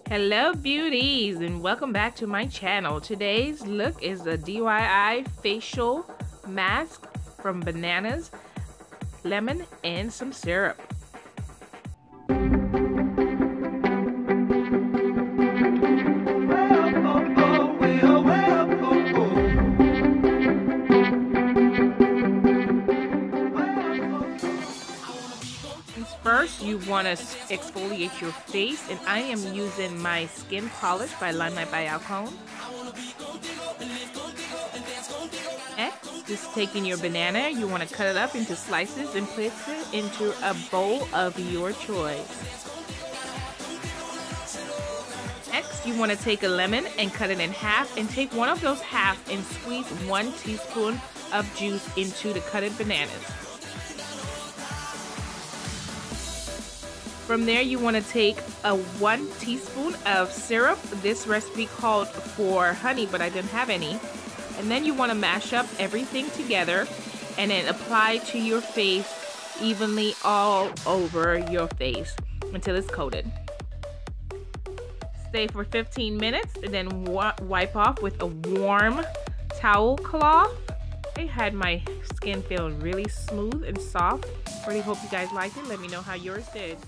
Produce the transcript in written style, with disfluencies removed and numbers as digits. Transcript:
Hello beauties and welcome back to my channel. Today's look is a DIY facial mask from bananas, lemon, and some syrup. First, you want to exfoliate your face, and I am using my skin polish by Limelight by Alcone. Next, just taking your banana, you want to cut it up into slices and place it into a bowl of your choice. Next, you want to take a lemon and cut it in half, and take one of those half and squeeze 1 teaspoon of juice into the cutted bananas. From there, you want to take a 1 teaspoon of syrup. This recipe called for honey, but I didn't have any. And then you want to mash up everything together and then apply to your face evenly all over your face until it's coated. Stay for 15 minutes and then wipe off with a warm towel cloth. I had my skin feel really smooth and soft. Really hope you guys liked it. Let me know how yours did.